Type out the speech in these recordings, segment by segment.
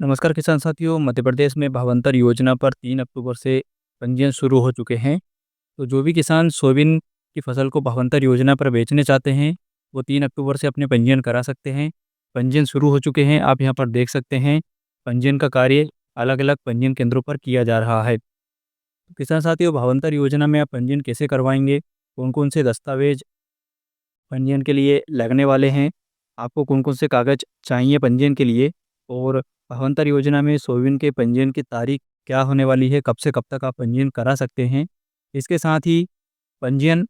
नमस्कार किसान साथियों। मध्य प्रदेश में भावांतर योजना पर 3 अक्टूबर से पंजीयन शुरू हो चुके हैं। तो जो भी किसान सोयाबीन की फसल को भावांतर योजना पर बेचने चाहते हैं, वो 3 अक्टूबर से अपने पंजीयन करा सकते हैं। पंजीयन शुरू हो चुके हैं, आप यहाँ पर देख सकते हैं। पंजीयन का कार्य अलग-अलग पंजीयन केंद्रों पर किया जा रहा है। तो किसान साथियों, भावांतर योजना में आप पंजीयन कैसे करवाएँगे? कौन-कौन से दस्तावेज़ पंजीयन के लिए लगने वाले हैं? आपको कौन-कौन से कागज़ चाहिए पंजीयन के लिए? और भावांतर योजना में सोयाबीन के पंजीयन की तारीख क्या होने वाली है? कब से कब तक आप पंजीयन करा सकते हैं? इसके साथ ही पंजीयन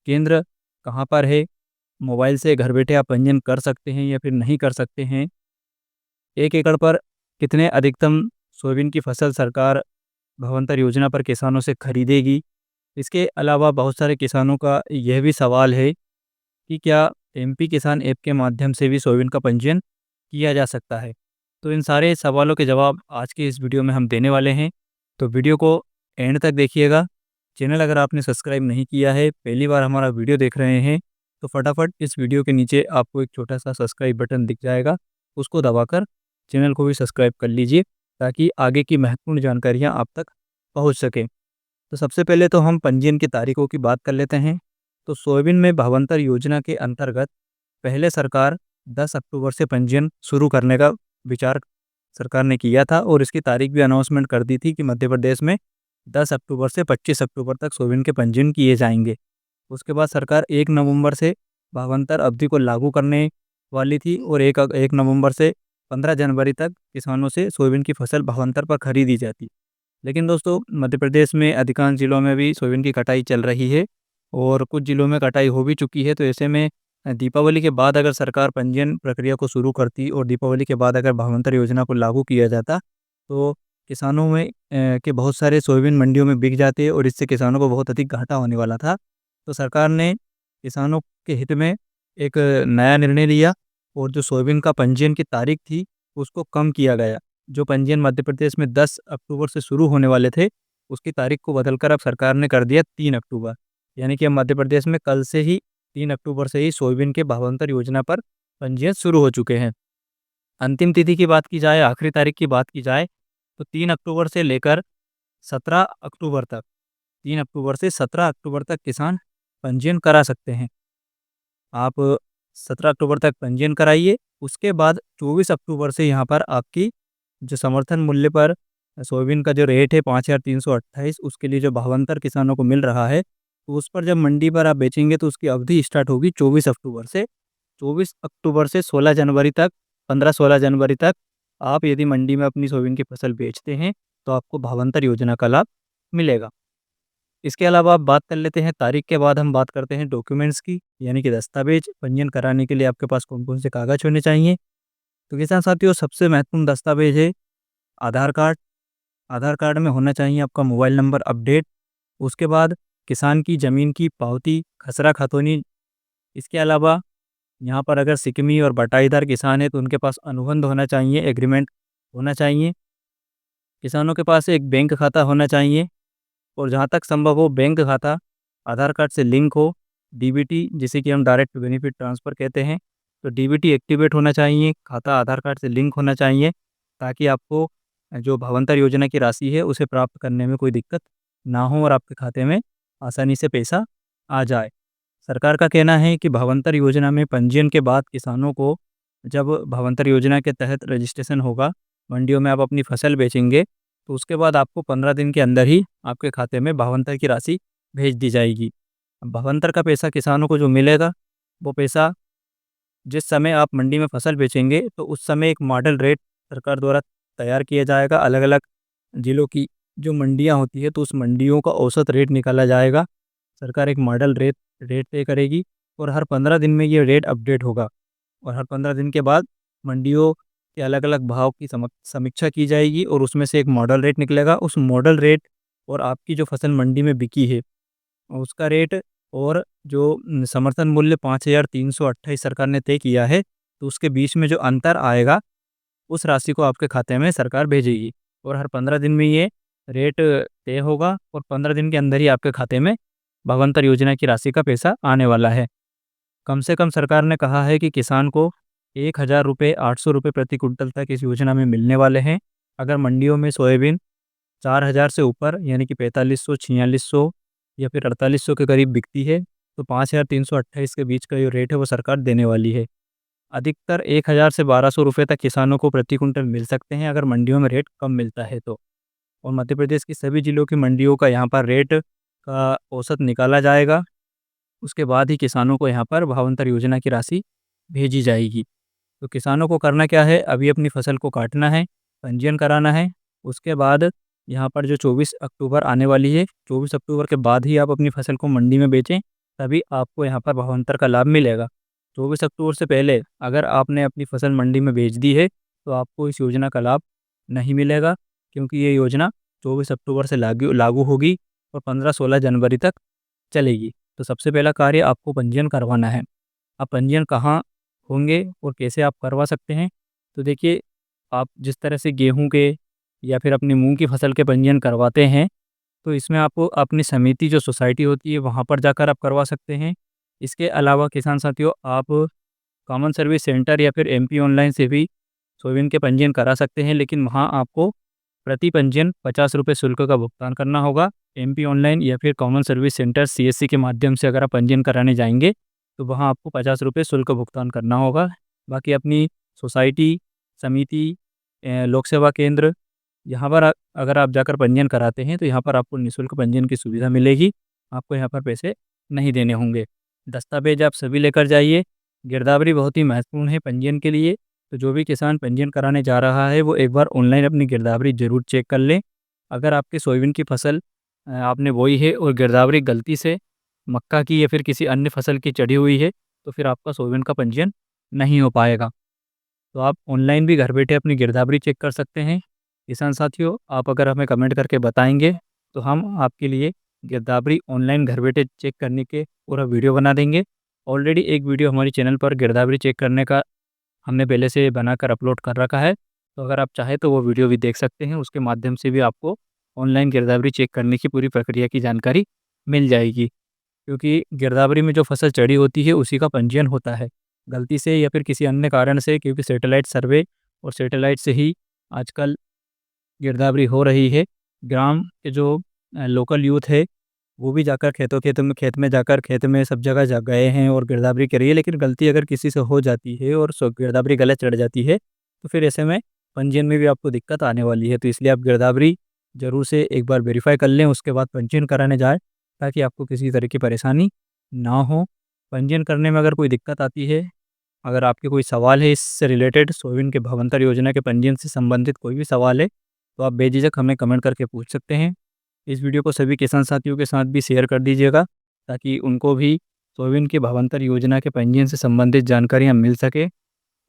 केंद्र कहाँ पर है? मोबाइल से घर बैठे आप पंजीयन कर सकते हैं या फिर नहीं कर सकते हैं? 1 एकड़ पर कितने अधिकतम सोयाबीन की फसल सरकार भावांतर योजना पर किसानों से खरीदेगी? इसके अलावा बहुत सारे किसानों का यह भी सवाल है कि क्या एमपी किसान ऐप के माध्यम से भी सोयाबीन का पंजीयन किया जा सकता है? तो इन सारे सवालों के जवाब आज की इस वीडियो में हम देने वाले हैं। तो वीडियो को एंड तक देखिएगा। चैनल अगर आपने सब्सक्राइब नहीं किया है, पहली बार हमारा वीडियो देख रहे हैं, तो फटाफट इस वीडियो के नीचे आपको एक छोटा-सा सब्सक्राइब बटन दिख जाएगा। उसको दबाकर चैनल को भी सब्सक्राइब कर लीजिए, ताकि आगे की महत्वपूर्ण जानकारियाँ आप तक पहुँच सकें। तो सबसे पहले तो हम पंजीयन की तारीखों की बात कर लेते हैं। तो सोयाबीन में भावांतर योजना के अंतर्गत पहले सरकार 10 अक्टूबर से पंजीयन शुरू करने का विचार सरकार ने किया था, और इसकी तारीख भी अनाउंसमेंट कर दी थी कि मध्य प्रदेश में 10 अक्टूबर से 25 अक्टूबर तक सोयाबीन के पंजीयन किए जाएंगे। उसके बाद सरकार 1 नवंबर से भावांतर अवधि को लागू करने वाली थी, और 1 नवंबर से 15 जनवरी तक किसानों से सोयाबीन की फसल भावांतर पर खरीदी जाती। लेकिन दोस्तों, मध्य प्रदेश में अधिकांश जिलों में भी सोयाबीन की कटाई चल रही है, और कुछ जिलों में कटाई हो भी चुकी है। तो ऐसे में दीपावली के बाद अगर सरकार पंजीयन प्रक्रिया को शुरू करती और दीपावली के बाद अगर भावांतर योजना को लागू किया जाता, तो किसानों में के बहुत सारे सोयाबीन मंडियों में बिक जाते, और इससे किसानों को बहुत अधिक घाटा होने वाला था। तो सरकार ने किसानों के हित में एक नया निर्णय लिया, और जो सोयाबीन का पंजीयन की तारीख थी, उसको कम किया गया। जो पंजीयन मध्य प्रदेश में 10 अक्टूबर से शुरू होने वाले थे, उसकी तारीख को बदलकर अब सरकार ने कर दिया 3 अक्टूबर। यानी कि अब मध्य प्रदेश में कल से ही 3 अक्टूबर से ही सोयाबीन के भावांतर योजना पर पंजीयन शुरू हो चुके हैं। अंतिम तिथि की बात की जाए, आखिरी तारीख की बात की जाए, तो 3 अक्टूबर से लेकर 17 अक्टूबर तक 3 अक्टूबर से 17 अक्टूबर तक किसान पंजीयन करा सकते हैं। आप 17 अक्टूबर तक पंजीयन कराइए। उसके बाद 24 अक्टूबर से यहाँ पर आपकी जो समर्थन मूल्य पर सोयाबीन का जो रेट है 5,328, उसके लिए जो भावांतर किसानों को मिल रहा है, तो उस पर जब मंडी पर आप बेचेंगे तो उसकी अवधि स्टार्ट होगी 24 अक्टूबर से। 24 अक्टूबर से 16 जनवरी तक, 15-16 जनवरी तक आप यदि मंडी में अपनी सोयाबीन की फसल बेचते हैं, तो आपको भावांतर योजना का लाभ मिलेगा। इसके अलावा आप बात कर लेते हैं तारीख के बाद हम बात करते हैं डॉक्यूमेंट्स की, यानी कि दस्तावेज पंजीयन कराने के लिए आपके पास कौन-कौन से कागज़ होने चाहिए। तो किसान साथियों, सबसे महत्वपूर्ण दस्तावेज है आधार कार्ड। आधार कार्ड में होना चाहिए आपका मोबाइल नंबर अपडेट। उसके बाद किसान की ज़मीन की पावती, खसरा खतौनी। इसके अलावा यहाँ पर अगर सिकमी और बटाईदार किसान है, तो उनके पास अनुबंध होना चाहिए, एग्रीमेंट होना चाहिए। किसानों के पास एक बैंक खाता होना चाहिए, और जहाँ तक संभव हो बैंक खाता आधार कार्ड से लिंक हो। डीबीटी, जिसे कि हम डायरेक्ट बेनिफिट ट्रांसफ़र कहते हैं, तो डीबीटी एक्टिवेट होना चाहिए, खाता आधार कार्ड से लिंक होना चाहिए, ताकि आपको जो भावांतर योजना की राशि है उसे प्राप्त करने में कोई दिक्कत ना हो, और आपके खाते में आसानी से पैसा आ जाए। सरकार का कहना है कि भावांतर योजना में पंजीयन के बाद किसानों को, जब भावांतर योजना के तहत रजिस्ट्रेशन होगा, मंडियों में आप अपनी फसल बेचेंगे, तो उसके बाद आपको 15 दिन के अंदर ही आपके खाते में भावांतर की राशि भेज दी जाएगी। अब भावांतर का पैसा किसानों को जो मिलेगा, वो पैसा जिस समय आप मंडी में फसल बेचेंगे, तो उस समय एक मॉडल रेट सरकार द्वारा तैयार किया जाएगा। अलग-अलग जिलों की जो मंडियाँ होती है, तो उस मंडियों का औसत रेट निकाला जाएगा। सरकार एक मॉडल रेट रेट तय करेगी, और हर 15 दिन में ये रेट अपडेट होगा, और हर 15 दिन के बाद मंडियों के अलग-अलग भाव की समीक्षा की जाएगी, और उसमें से एक मॉडल रेट निकलेगा। उस मॉडल रेट और आपकी जो फसल मंडी में बिकी है, उसका रेट, और जो समर्थन मूल्य 5,328 सरकार ने तय किया है, तो उसके बीच में जो अंतर आएगा, उस राशि को आपके खाते में सरकार भेजेगी, और हर 15 दिन में ये रेट तय होगा, और 15 दिन के अंदर ही आपके खाते में भावांतर योजना की राशि का पैसा आने वाला है। कम से कम सरकार ने कहा है कि किसान को ₹1000 ₹800 प्रति कुंटल तक इस योजना में मिलने वाले हैं। अगर मंडियों में सोयाबीन 4000 से ऊपर यानी कि 4500, 4600 या फिर 4800 के करीब बिकती है, तो 5328 के बीच का जो रेट है वो सरकार देने वाली है। अधिकतर 1000 से ₹1200 तक किसानों को प्रति कुंटल मिल सकते हैं अगर मंडियों में रेट कम मिलता है तो। और मध्य प्रदेश की सभी जिलों की मंडियों का यहाँ पर रेट का औसत निकाला जाएगा। उसके बाद ही किसानों को यहाँ पर भावांतर योजना की राशि भेजी जाएगी। तो किसानों को करना क्या है, अभी अपनी फसल को काटना है, पंजीयन कराना है। उसके बाद यहाँ पर जो 24 अक्टूबर आने वाली है, 24 अक्टूबर के बाद ही आप अपनी फसल को मंडी में बेचें, तभी आपको यहाँ पर भावांतर का लाभ मिलेगा। 24 अक्टूबर से पहले अगर आपने अपनी फसल मंडी में बेच दी है, तो आपको इस योजना का लाभ नहीं मिलेगा, क्योंकि ये योजना 24 अक्टूबर से लागू लागू होगी और 15-16 जनवरी तक चलेगी। तो सबसे पहला कार्य आपको पंजीयन करवाना है। अब पंजीयन कहाँ होंगे और कैसे आप करवा सकते हैं? तो देखिए, आप जिस तरह से गेहूँ के या फिर अपनी मूँग की फसल के पंजीयन करवाते हैं, तो इसमें आपको अपनी समिति जो सोसाइटी होती है वहाँ पर जाकर आप करवा सकते हैं। इसके अलावा किसान साथियों, आप कॉमन सर्विस सेंटर या फिर एमपी ऑनलाइन से भी सोयाबीन के पंजीयन करा सकते हैं, लेकिन वहाँ आपको प्रति पंजीयन ₹50 शुल्क का भुगतान करना होगा। एमपी ऑनलाइन या फिर कॉमन सर्विस सेंटर सीएससी के माध्यम से अगर आप पंजीयन कराने जाएँगे, तो वहाँ आपको ₹50 शुल्क भुगतान करना होगा। बाकी अपनी सोसाइटी, समिति, लोक सेवा केंद्र, यहाँ पर अगर आप जाकर पंजीयन कराते हैं, तो यहाँ पर आपको निःशुल्क पंजीयन की सुविधा मिलेगी। आपको यहाँ पर पैसे नहीं देने होंगे। दस्तावेज आप सभी लेकर जाइए। गिरदावरी बहुत ही महत्वपूर्ण है पंजीयन के लिए, तो जो भी किसान पंजीयन कराने जा रहा है, वो एक बार ऑनलाइन अपनी गिरदावरी ज़रूर चेक कर लें। अगर आपकी सोयाबीन की फसल आपने बोई है और गिरदावरी गलती से मक्का की या फिर किसी अन्य फसल की चढ़ी हुई है, तो फिर आपका सोयाबीन का पंजीयन नहीं हो पाएगा। तो आप ऑनलाइन भी घर बैठे अपनी गिरदावरी चेक कर सकते हैं। किसान साथियों, आप अगर हमें कमेंट करके बताएँगे, तो हम आपके लिए गिरदावरी ऑनलाइन घर बैठे चेक करने के पूरा वीडियो बना देंगे। ऑलरेडी एक वीडियो हमारे चैनल पर गिरदावरी चेक करने का हमने पहले से बनाकर अपलोड कर रखा है, तो अगर आप चाहें तो वो वीडियो भी देख सकते हैं। उसके माध्यम से भी आपको ऑनलाइन गिरदावरी चेक करने की पूरी प्रक्रिया की जानकारी मिल जाएगी। क्योंकि गिरदावरी में जो फसल चढ़ी होती है उसी का पंजीयन होता है। गलती से या फिर किसी अन्य कारण से, क्योंकि सैटेलाइट सर्वे और सैटेलाइट से ही आजकल गिरदावरी हो रही है। ग्राम के जो लोकल यूथ है, वो भी जाकर खेत में जाकर खेत में सब जगह जा गए हैं और गिरदावरी करी है, लेकिन गलती अगर किसी से हो जाती है और गिरदावरी गलत चढ़ जाती है, तो फिर ऐसे में पंजीयन में भी आपको दिक्कत आने वाली है। तो इसलिए आप गिरदावरी ज़रूर से एक बार वेरीफ़ाई कर लें, उसके बाद पंजीयन कराने जाएँ, ताकि आपको किसी तरह की परेशानी ना हो। पंजीयन करने में अगर कोई दिक्कत आती है, अगर आपके कोई सवाल है इससे रिलेटेड, सोयाबीन के भावांतर योजना के पंजीयन से संबंधित कोई भी सवाल है, तो आप बेझिझक हमें कमेंट करके पूछ सकते हैं। इस वीडियो को सभी किसान साथियों के साथ भी शेयर कर दीजिएगा, ताकि उनको भी सोयाबीन के भावांतर योजना के पंजीयन से संबंधित जानकारियाँ मिल सके।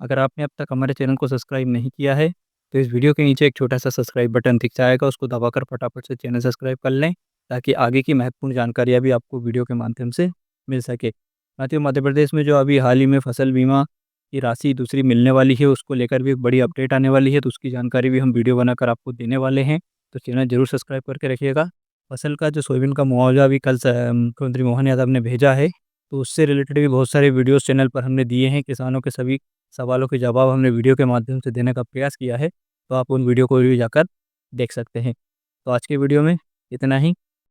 अगर आपने अब तक हमारे चैनल को सब्सक्राइब नहीं किया है, तो इस वीडियो के नीचे एक छोटा-सा सब्सक्राइब बटन दिख जाएगा, उसको दबाकर फटाफट से चैनल सब्सक्राइब कर लें, ताकि आगे की महत्वपूर्ण जानकारियाँ भी आपको वीडियो के माध्यम से मिल सके। साथियों, मध्य प्रदेश में जो अभी हाल ही में फसल बीमा की राशि दूसरी मिलने वाली है, उसको लेकर भी एक बड़ी अपडेट आने वाली है, तो उसकी जानकारी भी हम वीडियो बनाकर आपको देने वाले हैं। तो चैनल ज़रूर सब्सक्राइब करके रखिएगा। फसल का जो सोयाबीन का मुआवजा अभी कल मुख्यमंत्री मोहन यादव ने भेजा है, तो उससे रिलेटेड भी बहुत सारे वीडियोज़ चैनल पर हमने दिए हैं। किसानों के सभी सवालों के जवाब हमने वीडियो के माध्यम से देने का प्रयास किया है, तो आप उन वीडियो को भी जाकर देख सकते हैं। तो आज के वीडियो में इतना ही।